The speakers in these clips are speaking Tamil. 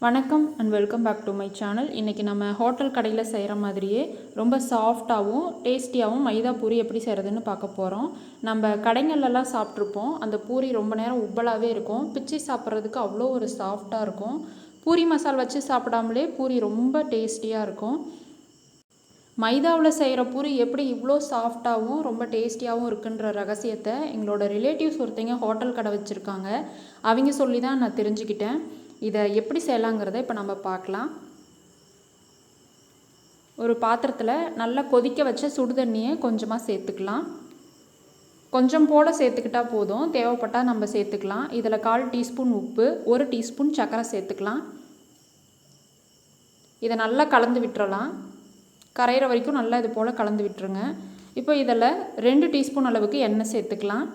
வணக்கம் and welcome back to my channel. இன்றைக்கி நம்ம ஹோட்டல் கடையில் செய்கிற மாதிரியே ரொம்ப சாஃப்டாகவும் டேஸ்டியாகவும் மைதா பூரி எப்படி செய்கிறதுன்னு பார்க்க போகிறோம். நம்ம கடைங்கள்லாம் சாப்பிட்ருப்போம். அந்த பூரி ரொம்ப நேரம் உப்பலாகவே இருக்கும். பிச்சு சாப்பிட்றதுக்கு அவ்வளோ ஒரு சாஃப்டாக இருக்கும். பூரி மசால் வச்சு சாப்பிடாமலே பூரி ரொம்ப டேஸ்டியாக இருக்கும். மைதாவில் செய்கிற பூரி எப்படி இவ்வளோ சாஃப்டாகவும் ரொம்ப டேஸ்டியாகவும் இருக்குன்ற ரகசியத்தை எங்களோட ரிலேட்டிவ்ஸ் ஒருத்தங்க ஹோட்டல் கடை வச்சுருக்காங்க. அவங்க சொல்லி தான் நான் தெரிஞ்சுக்கிட்டேன். இதை எப்படி செய்யலாங்கிறத இப்போ நம்ம பார்க்கலாம். ஒரு பாத்திரத்தில் நல்லா கொதிக்க வச்ச சுடு தண்ணியை கொஞ்சமாக சேர்த்துக்கலாம். கொஞ்சம் போல் சேர்த்துக்கிட்டால் போதும், தேவைப்பட்டால் நம்ம சேர்த்துக்கலாம். இதில் 1/4 டீஸ்பூன் உப்பு, 1 டீஸ்பூன் சர்க்கரை சேர்த்துக்கலாம். இதை நல்லா கலந்து விட்டுறலாம். கரையிற வரைக்கும் நல்லா இது போல் கலந்து விட்டுருங்க. இப்போ இதில் 2 டீஸ்பூன் அளவுக்கு எண்ணெய் சேர்த்துக்கலாம்.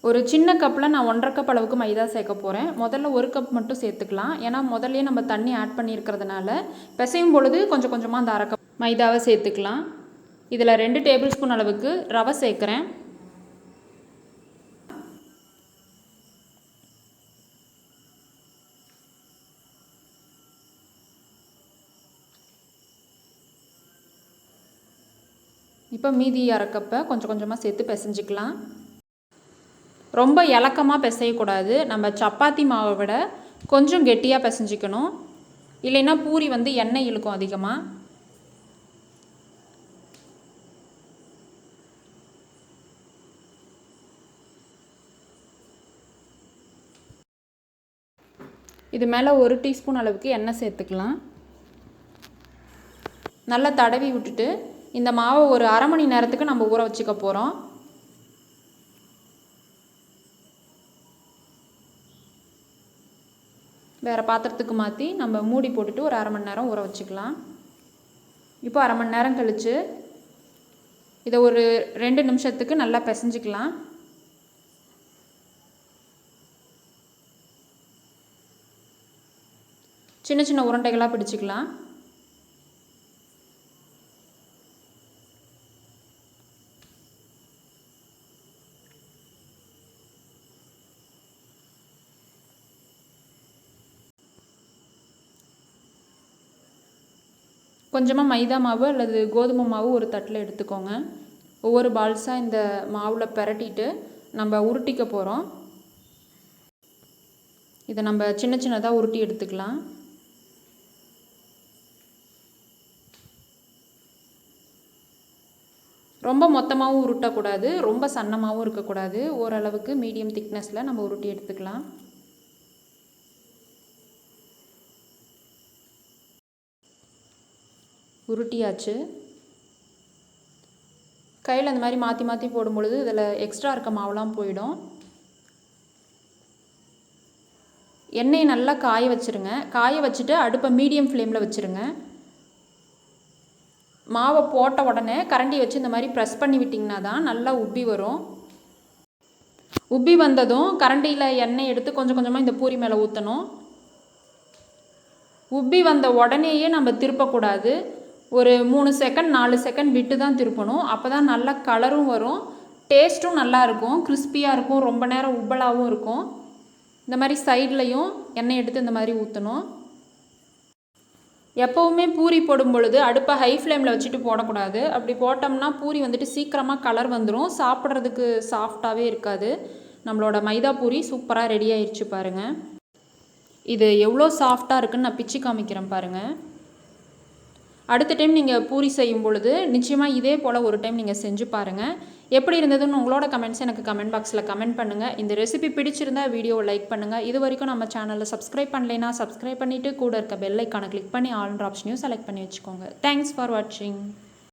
ஒரு சின்ன கப்பில் நான் 1.5 கப் அளவுக்கு மைதா சேர்க்க போகிறேன். முதல்ல 1 கப் மட்டும் சேர்த்துக்கலாம். ஏன்னா முதல்லையே நம்ம தண்ணி ஆட் பண்ணியிருக்கிறதுனால பிசையும் பொழுது கொஞ்சம் கொஞ்சமாக அந்த 1/2 கப் மைதாவை சேர்த்துக்கலாம். இதில் 2 டேபிள் ஸ்பூன் அளவுக்கு ரவை சேர்க்குறேன். இப்போ மீதி 1/2 கப்பை கொஞ்சம் கொஞ்சமாக சேர்த்து பிசைஞ்சிக்கலாம். ரொம்ப இலக்கமாக பிசையக்கூடாது. நம்ம சப்பாத்தி மாவை விட கொஞ்சம் கெட்டியாக பிசைஞ்சிக்கணும். இல்லைன்னா பூரி எண்ணெய் இழுக்கும் அதிகமாக. இது மேலே 1 டீஸ்பூன் அளவுக்கு எண்ணெய் சேர்த்துக்கலாம். நல்லா தடவி விட்டுட்டு இந்த மாவை ஒரு 1/2 மணி நேரத்துக்கு நம்ம ஊற வச்சுக்க போகிறோம். வேறு பாத்திரத்துக்கு மாற்றி நம்ம மூடி போட்டுட்டு ஒரு 1/2 மணி நேரம் ஊற வச்சுக்கலாம். இப்போ 1/2 மணி நேரம் கழித்து இதை ஒரு 2 நிமிஷத்துக்கு நல்லா பிசைஞ்சிக்கலாம். சின்ன சின்ன உருண்டைகளாக பிடிச்சிக்கலாம். கொஞ்சமாக மைதா மாவு அல்லது கோதுமை மாவு ஒரு தட்டில் எடுத்துக்கோங்க. ஒவ்வொரு பால்ஸாக இந்த மாவில் பிரட்டிட்டு நம்ம உருட்டிக்க போகிறோம். இதை நம்ம சின்ன சின்னதாக உருட்டி எடுத்துக்கலாம். ரொம்ப மொத்தமாகவும் உருட்டக்கூடாது, ரொம்ப சன்னமாகவும் இருக்கக்கூடாது. ஓரளவுக்கு மீடியம் திக்னஸில் நம்ம உருட்டி எடுத்துக்கலாம். உருட்டியாச்சு. கையில் அந்த மாதிரி மாற்றி மாற்றி போடும் பொழுது இதில் எக்ஸ்ட்ரா இருக்க மாவுலாம் போயிடும். எண்ணெயை நல்லா காய வச்சுருங்க. காய வச்சுட்டு அடுப்பை மீடியம் ஃப்ளேமில் வச்சுருங்க. மாவை போட்ட உடனே கரண்டி வச்சு இந்த மாதிரி ப்ரெஸ் பண்ணி விட்டிங்கன்னா தான் நல்லா உப்பி வரும். உப்பி வந்ததும் கரண்டியில் எண்ணெய் எடுத்து கொஞ்சம் கொஞ்சமாக இந்த பூரி மேலே ஊற்றணும். உப்பி வந்த உடனேயே நம்ம திருப்பக்கூடாது. ஒரு 3 செகண்ட் 4 செகண்ட் விட்டு தான் திருப்பணும். அப்போ தான் நல்லா கலரும் வரும், டேஸ்ட்டும் நல்லாயிருக்கும், கிறிஸ்பியாக இருக்கும், ரொம்ப நேரம் உப்பலாகவும் இருக்கும். இந்த மாதிரி சைட்லையும் எண்ணெய் எடுத்து இந்த மாதிரி ஊற்றணும். எப்போவுமே பூரி போடும் பொழுது அடுப்பை ஹை ஃப்ளேமில் வச்சுட்டு போடக்கூடாது. அப்படி போட்டோம்னா பூரி சீக்கிரமாக கலர் வந்துடும், சாப்பிட்றதுக்கு சாஃப்டாகவே இருக்காது. நம்மளோட மைதா பூரி சூப்பராக ரெடி ஆயிடுச்சு பாருங்கள். இது எவ்வளோ சாஃப்டாக இருக்குதுன்னு நான் பிச்சு காமிக்கிறேன் பாருங்கள். அடுத்த டைம் நீங்கள் பூரி செய்யும் பொழுது நிச்சயமாக இதே போல் ஒரு டைம் நீங்கள் செஞ்சு பாருங்கள். எப்படி இருந்ததுன்னு உங்களோட கமெண்ட்ஸ் எனக்கு கமெண்ட் பாக்ஸில் கமெண்ட் பண்ணுங்கள். இந்த ரெசிபி பிடிச்சிருந்தா வீடியோவை லைக் பண்ணுங்கள். இது வரைக்கும் நம்ம சேனலில் சப்ஸ்கிரைப் பண்ணலைன்னா சப்ஸ்கிரைப் பண்ணிவிட்டு கூட இருக்க பெல் ஐக்கானை கிளிக் பண்ணி ஆல்ன்ற ஆப்ஷனையும் செலக்ட் பண்ணி வச்சுக்கோங்க. தேங்க்ஸ் ஃபார் வாட்சிங்.